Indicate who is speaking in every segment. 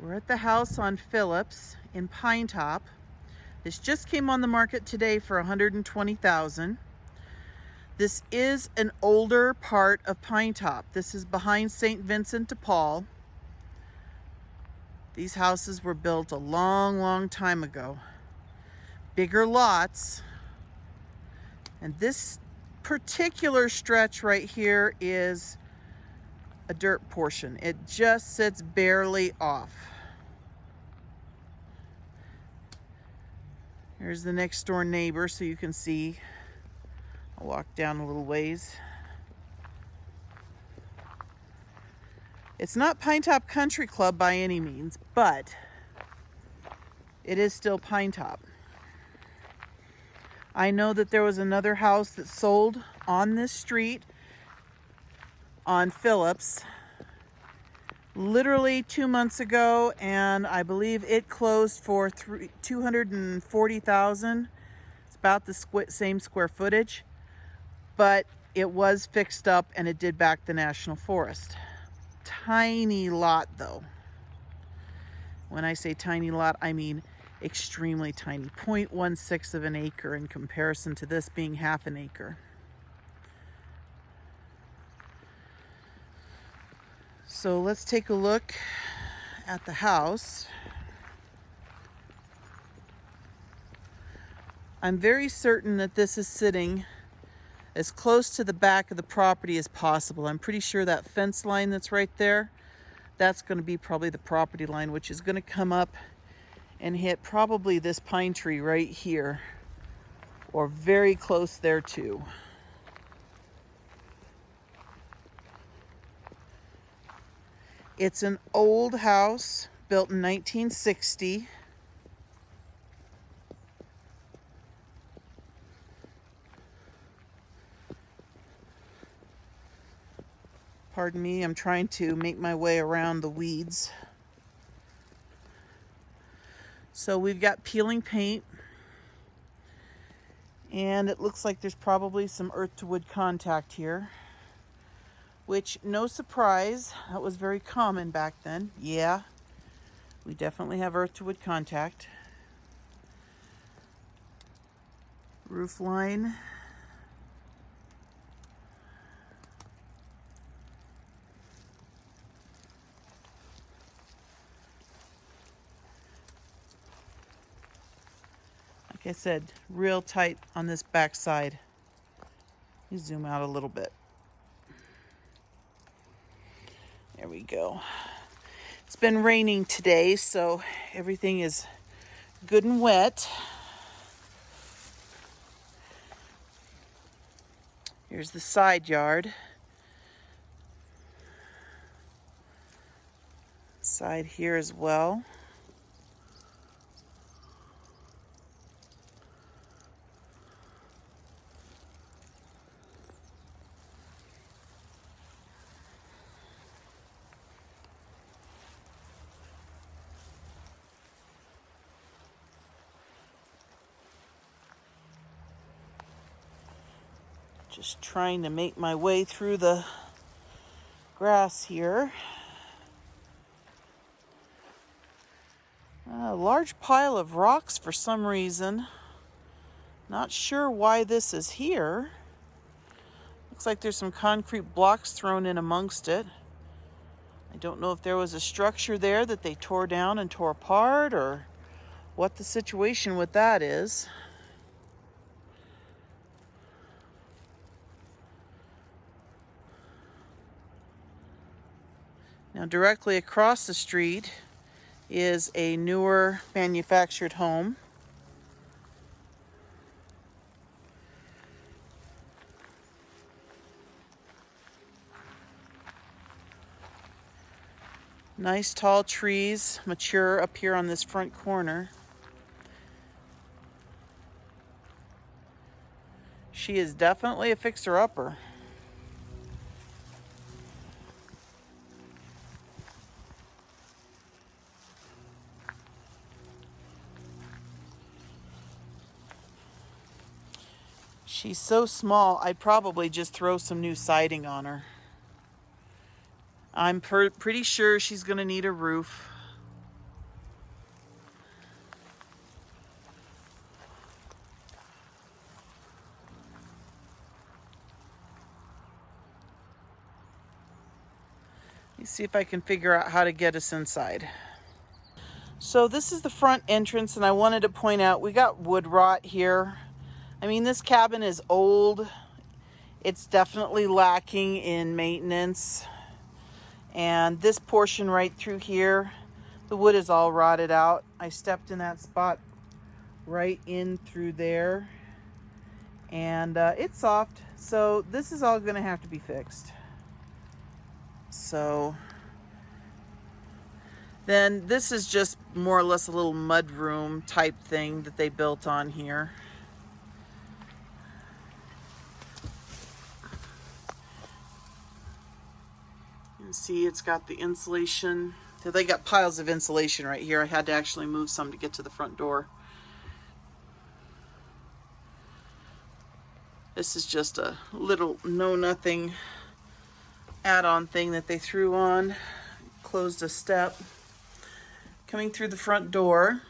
Speaker 1: We're at the house on Phillips in Pine Top. This just came on the market today for $120,000. This is an older part of Pine Top. This is behind St. Vincent de Paul. These houses were built a long time ago. Bigger lots. And this particular stretch right here is a dirt portion. It just sits barely off. Here's the next door neighbor so you can see. I'll walk down a little ways. It's not Pine Top Country Club by any means, but it is still Pine Top. I know that there was another house that sold on this street on Phillips literally 2 months ago, and I believe it closed for $240,000. It's about the same square footage, but it was fixed up and it did back the National Forest. Tiny lot though. When I say tiny lot, I mean extremely tiny. 0.16 of an acre in comparison to this being half an acre. So let's take a look at the house. I'm very certain that this is sitting as close to the back of the property as possible. I'm pretty sure that fence line that's right there, that's going to be probably the property line, which is going to come up and hit probably this pine tree right here, or very close there too. It's an old house built in 1960. Pardon me, I'm trying to make my way around the weeds. So we've got peeling paint, and it looks like there's probably some earth to wood contact here, which, no surprise, that was very common back then. Yeah, we definitely have earth to wood contact. Roof line. Like I said, real tight on this back side. Let me zoom out a little bit. There we go. It's been raining today, so everything is good and wet. Here's the side yard. Side here as well. Just trying to make my way through the grass here. A large pile of rocks for some reason. Not sure why this is here. Looks like there's some concrete blocks thrown in amongst it. I don't know if there was a structure there that they tore down and tore apart, or what the situation with that is. Now, directly across the street is a newer manufactured home. Nice tall trees mature up here on this front corner. She is definitely a fixer-upper. She's so small, I'd probably just throw some new siding on her. I'm pretty sure she's going to need a roof. see if I can figure out how to get us inside. So this is the front entrance, and I wanted to point out we got wood rot here. I mean, this cabin is old. It's definitely lacking in maintenance. And this portion right through here, the wood is all rotted out. I stepped in that spot right in through there, and it's soft. So this is all gonna have to be fixed. So then this is just more or less a little mud room type thing that they built on here. You can see it's got the insulation. They got piles of insulation right here. I had to actually move some to get to the front door. This is just a little know-nothing add-on thing that they threw on. Closed a step. Coming through the front door,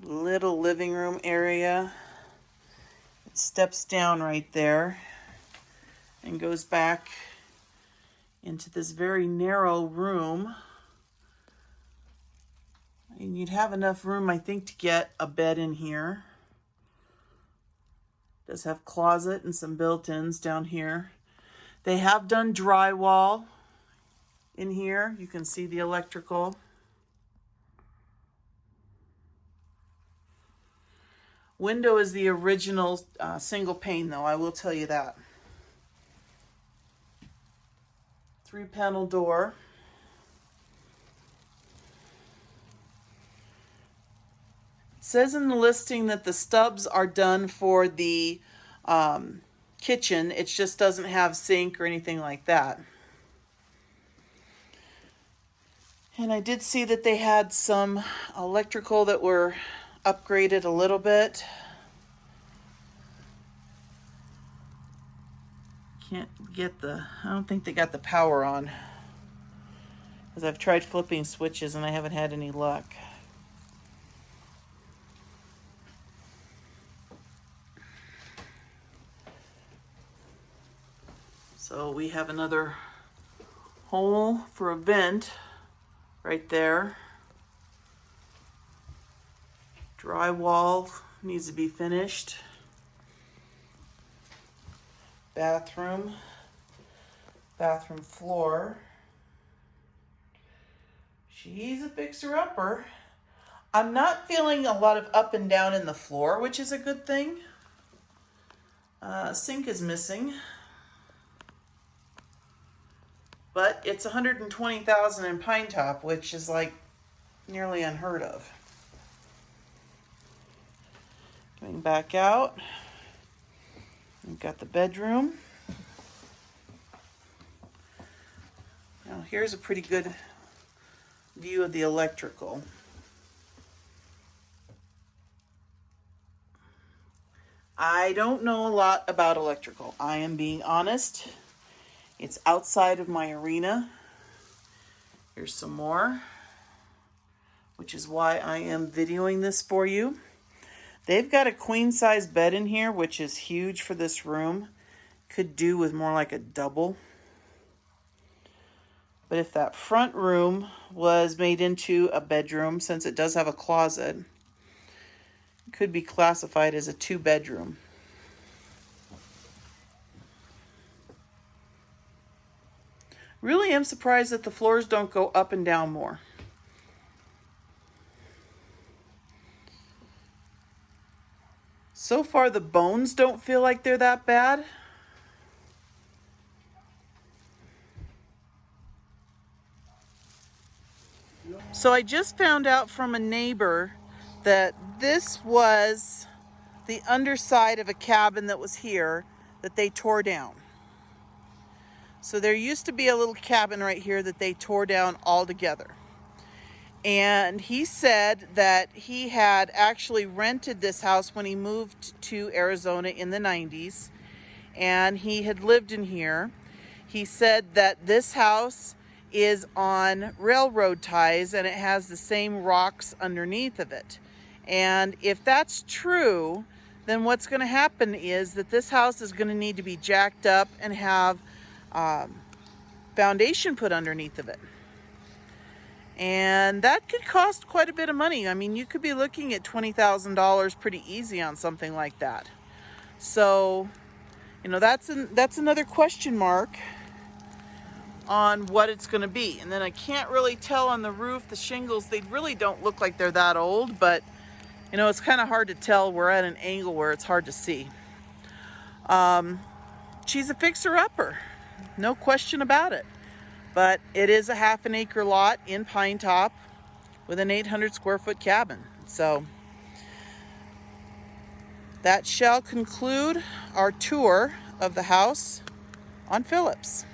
Speaker 1: little living room area. It steps down right there and goes back into this very narrow room. And you'd have enough room, I think, to get a bed in here. It does have closet and some built-ins down here. They have done drywall in here. You can see the electrical. Window is the original single pane, though, I will tell you that. 3-panel door. It says in the listing that the stubs are done for the kitchen. It just doesn't have sink or anything like that. And I did see that they had some electrical that were upgraded a little bit. Can't get I don't think they got the power on, because I've tried flipping switches and I haven't had any luck. So we have another hole for a vent right there. Drywall needs to be finished. Bathroom floor. She's a fixer-upper. I'm not feeling a lot of up and down in the floor, which is a good thing. Sink is missing. But it's $120,000 in Pine Top, which is like nearly unheard of. Coming back out, we've got the bedroom. Now here's a pretty good view of the electrical. I don't know a lot about electrical. I am being honest. It's outside of my arena. Here's some more, which is why I am videoing this for you. They've got a queen size bed in here, which is huge for this room. Could do with more like a double. But if that front room was made into a bedroom, since it does have a closet, it could be classified as a 2-bedroom. Really am surprised that the floors don't go up and down more. So far, the bones don't feel like they're that bad. So I just found out from a neighbor that this was the underside of a cabin that was here that they tore down. So there used to be a little cabin right here that they tore down altogether. And he said that he had actually rented this house when he moved to Arizona in the 90s. And he had lived in here. He said that this house is on railroad ties and it has the same rocks underneath of it. And if that's true, then what's going to happen is that this house is going to need to be jacked up and have foundation put underneath of it. And that could cost quite a bit of money. I mean, you could be looking at $20,000 pretty easy on something like that. So, you know, that's another question mark on what it's going to be. And then I can't really tell on the roof, the shingles, they really don't look like they're that old, but you know, it's kind of hard to tell. We're at an angle where it's hard to see. She's a fixer-upper, no question about it. But it is a half an acre lot in Pine Top with an 800 square foot cabin. So that shall conclude our tour of the house on Phillips.